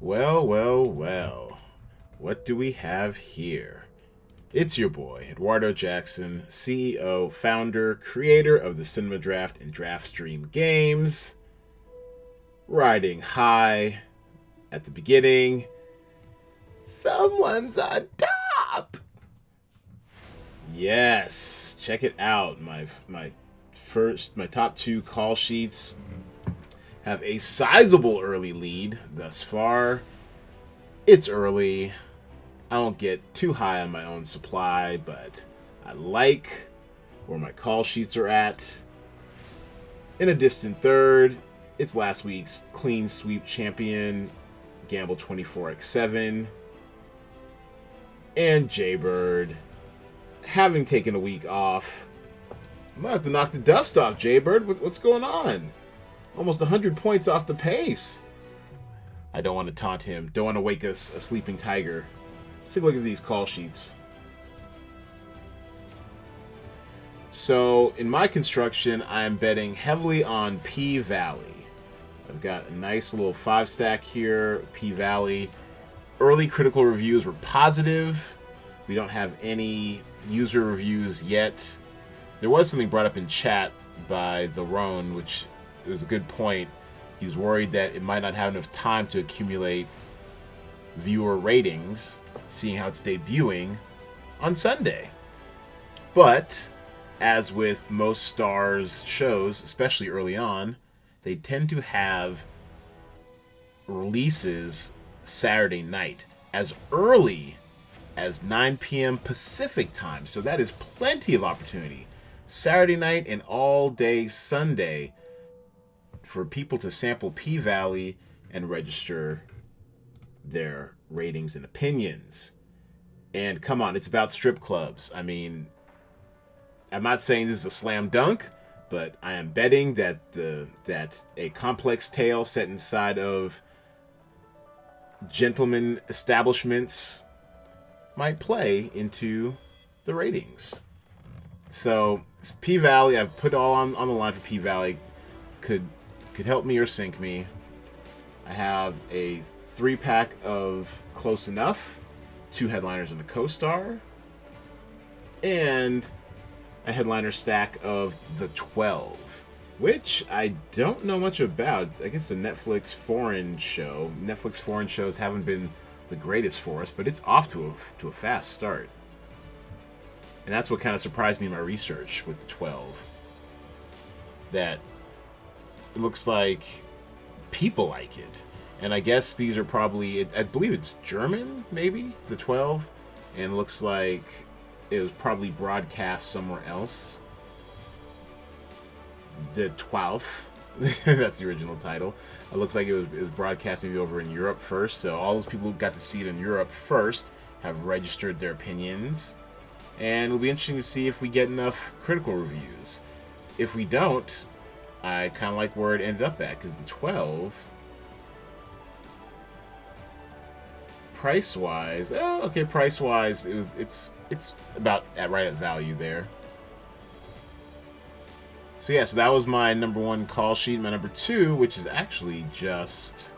Well, well, well. What do we have here? It's your boy, Edwardo Jackson, CEO, founder, creator of the Cinema Draft and DraftStream games, riding high at the beginning. Someone's on top! Yes, check it out. My top two call sheets have a sizable early lead thus far. It's early. I don't get too high on my own supply, but I like where my call sheets are at. In a distant third, it's last week's clean sweep champion, Gamble 24x7, and Jaybird. Having taken a week off, I'm gonna have to knock the dust off, Jaybird. What's going on? Almost 100 points off the pace. I don't want to taunt him. Don't want to wake a sleeping tiger. Let's take a look at these call sheets. So, in my construction, I'm betting heavily on P-Valley. I've got a nice little 5-stack here, P-Valley. Early critical reviews were positive. We don't have any user reviews yet. There was something brought up in chat by the Roan, which was a good point. He was worried that it might not have enough time to accumulate viewer ratings, seeing how it's debuting on Sunday. But, as with most Stars shows, especially early on, they tend to have releases Saturday night, as early as 9 p.m. Pacific time. So that is plenty of opportunity. Saturday night and all day Sunday for people to sample P-Valley and register their ratings and opinions. And come on, it's about strip clubs. I mean, I'm not saying this is a slam dunk, but I am betting that a complex tale set inside of gentlemen establishments might play into the ratings. So P-Valley, I've put all on the line for P-Valley. Could help me or sink me. I have a 3-pack of Close Enough, 2 headliners and a co-star, and a headliner stack of The 12, which I don't know much about. I guess the Netflix foreign show. Netflix foreign shows haven't been the greatest for us, but it's off to a fast start. And that's what kind of surprised me in my research with The 12. That it looks like people like it. And I guess these are probably, I believe it's German, maybe, The 12. And it looks like it was probably broadcast somewhere else. The 12th. That's the original title. It looks like it was broadcast maybe over in Europe first. So all those people who got to see it in Europe first have registered their opinions. And it'll be interesting to see if we get enough critical reviews. If we don't, I kind of like where it ended up at, because the 12, price-wise, price-wise, it's about right at value there. So yeah, so that was my number 1 call sheet. My number 2, which is actually just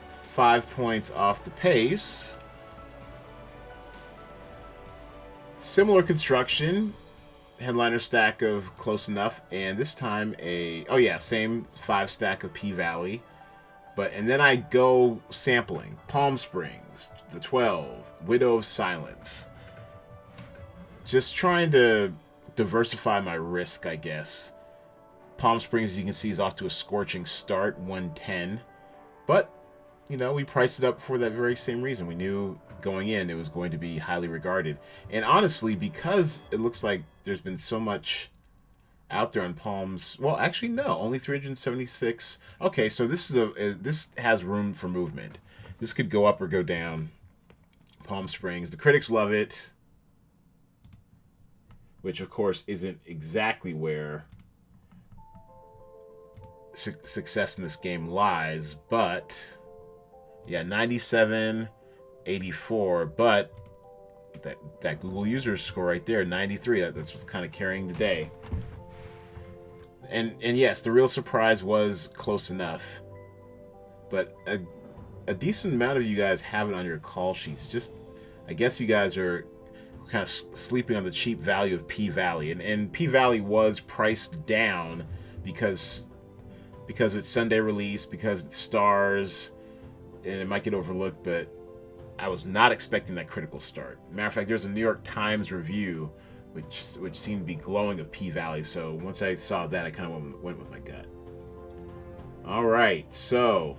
5 points off the pace. Similar construction, headliner stack of Close Enough, and this time same 5-stack of P-Valley. And then I go sampling Palm Springs, The 12, Widow of Silence. Just trying to diversify my risk, I guess. Palm Springs, as you can see, is off to a scorching start, 110. But, we priced it up for that very same reason. We knew going in it was going to be highly regarded. And honestly, because it looks like there's been so much out there on Palms, well, actually, no, only 376. Okay, so this has room for movement. This could go up or go down. Palm Springs, the critics love it, which of course isn't exactly where success in this game lies, but yeah, 97, 84, but that Google user score right there, 93, that's what's kind of carrying the day. And yes, the real surprise was Close Enough. but a decent amount of you guys have it on your call sheets. Just, I guess you guys are kind of sleeping on the cheap value of P-Valley. And P-Valley was priced down because of its Sunday release, because it stars, and it might get overlooked, but I was not expecting that critical start. Matter of fact, there's a New York Times review which seemed to be glowing of P-Valley, so once I saw that, I kind of went with my gut. All right, so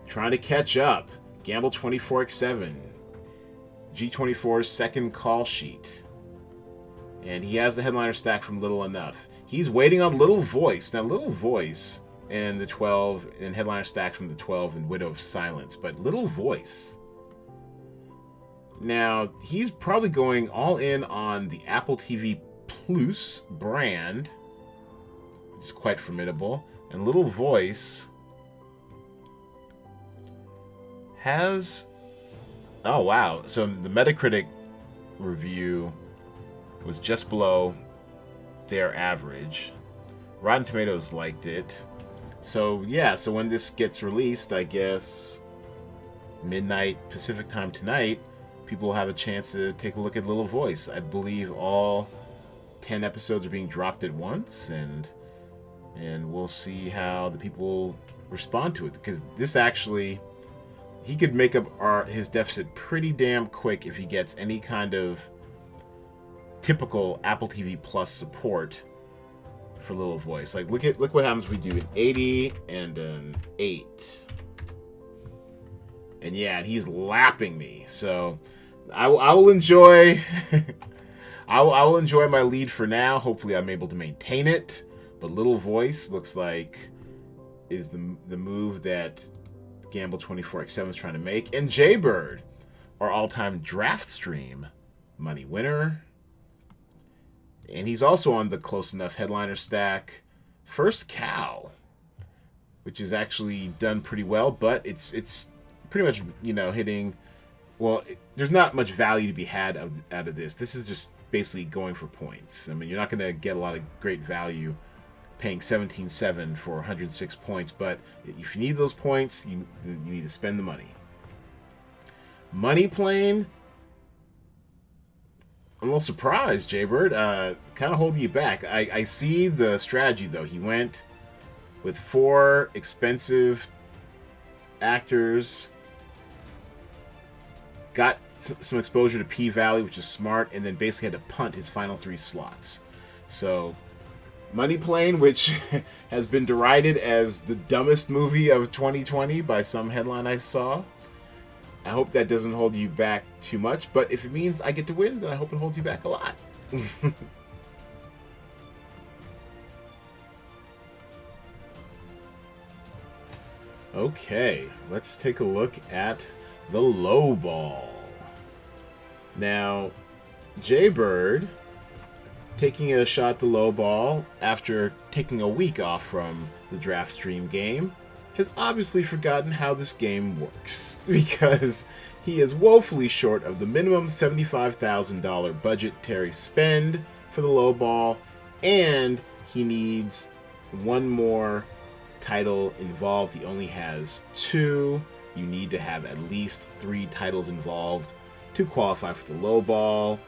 trying to catch up. Gamble 24x7. G24's second call sheet. And he has the headliner stack from Little Enough. He's waiting on Little Voice. Now, Little Voice and the 12 and headliner stacks from the 12 and Widow of Silence, but Little Voice. Now, he's probably going all in on the Apple TV Plus brand, which is quite formidable. And Little Voice has... Oh, wow. So the Metacritic review was just below their average. Rotten Tomatoes liked it. So, yeah. So when this gets released, I guess midnight Pacific time tonight, people will have a chance to take a look at Little Voice. I believe all 10 episodes are being dropped at once, and we'll see how the people respond to it. Because this actually... he could make up his deficit pretty damn quick if he gets any kind of typical Apple TV Plus support for Little Voice. Like, look what happens if we do an 80 and an 8. And yeah, and he's lapping me. So I will enjoy I will enjoy my lead for now. Hopefully I'm able to maintain it. But Little Voice looks like is the move that Gamble 24x7 is trying to make. And Jaybird, our all-time DraftStream money winner. And he's also on the Close Enough headliner stack. First Cow, which is actually done pretty well, but it's pretty much, you know, hitting... Well, there's not much value to be had out of this. This is just basically going for points. I mean, you're not going to get a lot of great value paying 17.7 for 106 points, but if you need those points, you need to spend the money. Money Plane, I'm a little surprised, Jaybird. Kind of holding you back. I see the strategy, though. He went with 4 expensive actors, got some exposure to P-Valley, which is smart, and then basically had to punt his final 3 slots. So... Money Plane, which has been derided as the dumbest movie of 2020 by some headline I saw. I hope that doesn't hold you back too much, but if it means I get to win, then I hope it holds you back a lot. Okay, let's take a look at the low ball. Now, Jaybird taking a shot at the low ball after taking a week off from the DraftStream game has obviously forgotten how this game works, because he is woefully short of the minimum $75,000 budgetary spend for the low ball, and he needs one more title involved. He only has 2. You need to have at least 3 titles involved to qualify for the low ball.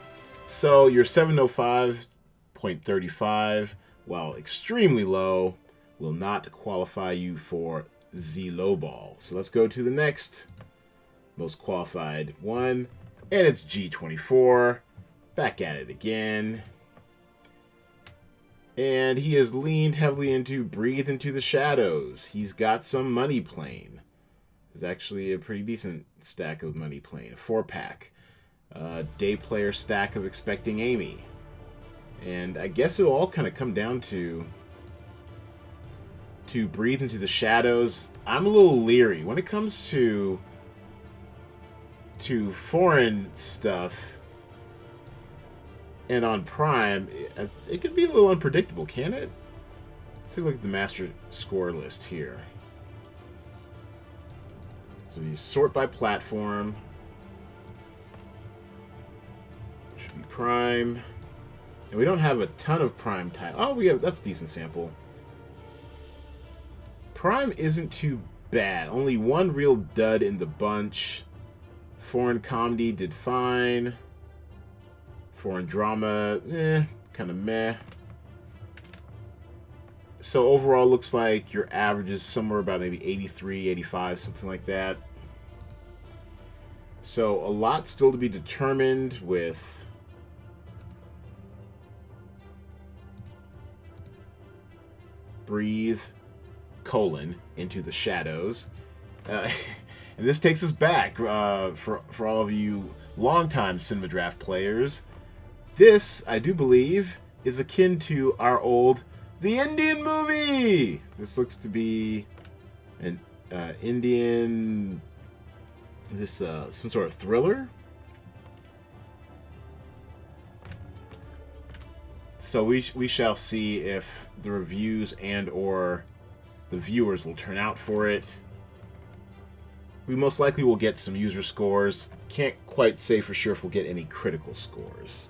So your 705.35, while extremely low, will not qualify you for the low ball. So let's go to the next most qualified one, and it's G24. Back at it again. And he has leaned heavily into Breathe Into the Shadows. He's got some Money Plane. It's actually a pretty decent stack of Money Plane. A 4-pack. Day player stack of Expecting Amy. And I guess it'll all kind of come down to Breathe Into the Shadows. I'm a little leery. When it comes to foreign stuff and on Prime, it can be a little unpredictable, can it? Let's take a look at the master score list here. So you sort by platform. Should be Prime. And we don't have a ton of Prime titles. Oh, that's a decent sample. Prime isn't too bad. Only one real dud in the bunch. Foreign comedy did fine. Foreign drama, kind of meh. So overall, looks like your average is somewhere about maybe 83, 85, something like that. So a lot still to be determined with Breathe, into the shadows. And this takes us back for all of you longtime Cinema Draft players. This, I do believe, is akin to our old The Indian Movie. This looks to be an Indian... Is this some sort of thriller? So we shall see if the reviews and or the viewers will turn out for it. We most likely will get some user scores. Can't quite say for sure if we'll get any critical scores.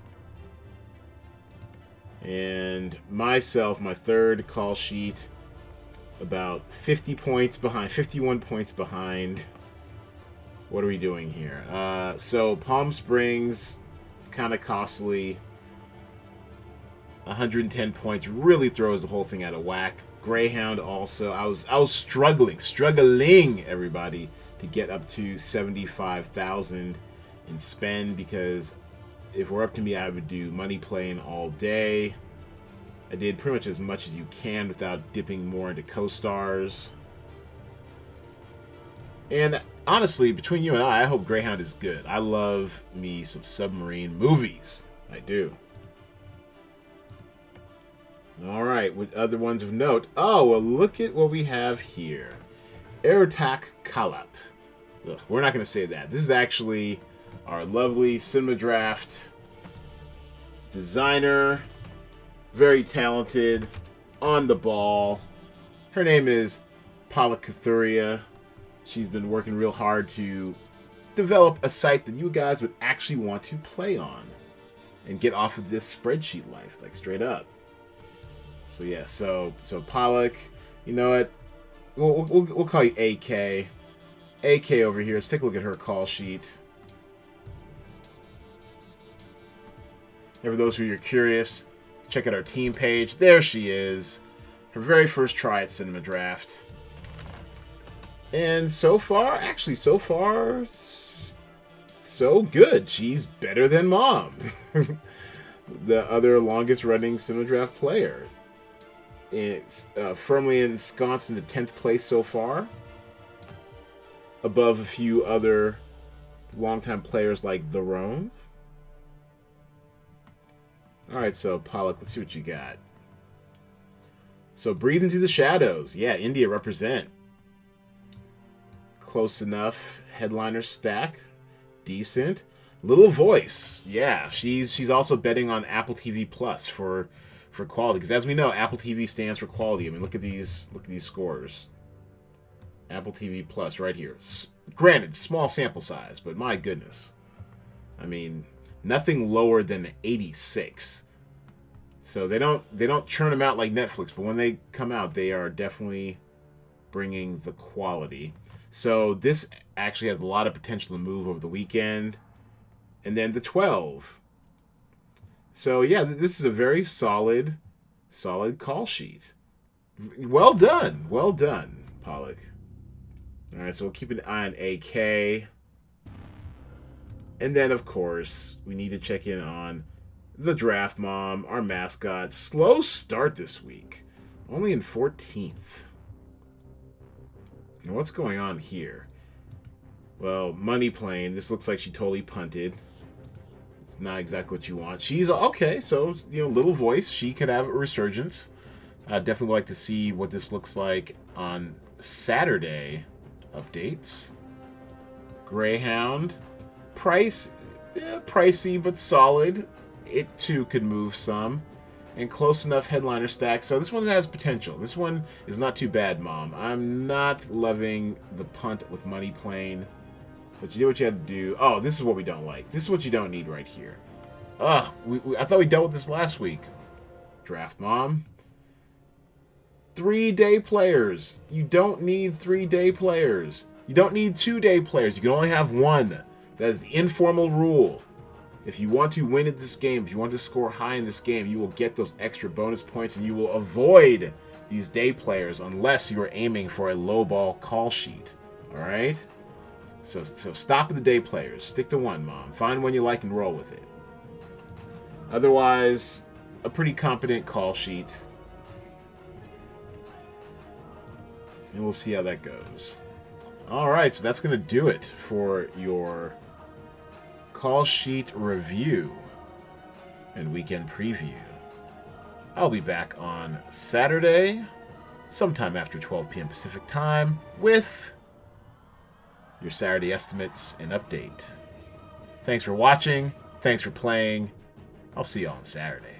And myself, my third call sheet, about 50 points behind, 51 points behind. What are we doing here? So Palm Springs, kind of costly. 110 points really throws the whole thing out of whack. Greyhound also. I was struggling, everybody, to get up to 75,000 in spend, because if it were up to me, I would do money playing all day. I did pretty much as you can without dipping more into co-stars. And honestly, between you and I hope Greyhound is good. I love me some submarine movies. I do. Alright, with other ones of note. Oh, well, look at what we have here. Aerotak Kalap. Ugh, we're not going to say that. This is actually our lovely Cinema Draft designer. Very talented. On the ball. Her name is Palakathuria. She's been working real hard to develop a site that you guys would actually want to play on. And get off of this spreadsheet life, like straight up. So yeah, so Pollock, you know what? We'll call you AK. AK over here. Let's take a look at her call sheet. And for those who are curious, check out our team page. There she is. Her very first try at Cinema Draft. And so far, so good. She's better than Mom. The other longest running Cinema Draft player. It's firmly ensconced in the 10th place so far. Above a few other longtime players like The Roan. Alright, so Pollock, let's see what you got. So Breathe Into the Shadows. Yeah, India represent. Close enough. Headliner stack. Decent. Little Voice. Yeah, she's also betting on Apple TV Plus for quality, because as we know, Apple TV stands for quality. I mean, look at these scores. Apple TV Plus right here. Granted, small sample size, but my goodness. I mean, nothing lower than 86. So they don't churn them out like Netflix, but when they come out, they are definitely bringing the quality. So this actually has a lot of potential to move over the weekend. And then the 12. So yeah, this is a very solid call sheet. Well done, Pollock. All right, so we'll keep an eye on AK. And then, of course, we need to check in on the Draft Mom, our mascot. Slow start this week. Only in 14th. Now, what's going on here? Well, money playing. This looks like she totally punted. It's not exactly what you want. She's okay, so, you know, Little Voice. She could have a resurgence. I'd definitely like to see what this looks like on Saturday updates. Greyhound. Price, pricey but solid. It too could move some. And close enough headliner stack. So this one has potential. This one is not too bad, Mom. I'm not loving the punt with money playing. But you do what you had to do. Oh, this is what we don't like. This is what you don't need right here. I thought we dealt with this last week. Draft Mom. 3 day players. You don't need 3 day players. You don't need 2 day players. You can only have 1. That is the informal rule. If you want to win at this game, if you want to score high in this game, you will get those extra bonus points and you will avoid these day players unless you are aiming for a low ball call sheet. Alright? So stop at the day players. Stick to 1, Mom. Find one you like and roll with it. Otherwise, a pretty competent call sheet. And we'll see how that goes. Alright, so that's going to do it for your call sheet review and weekend preview. I'll be back on Saturday, sometime after 12 p.m. Pacific time, with your Saturday estimates and update. Thanks for watching. Thanks for playing. I'll see you on Saturday.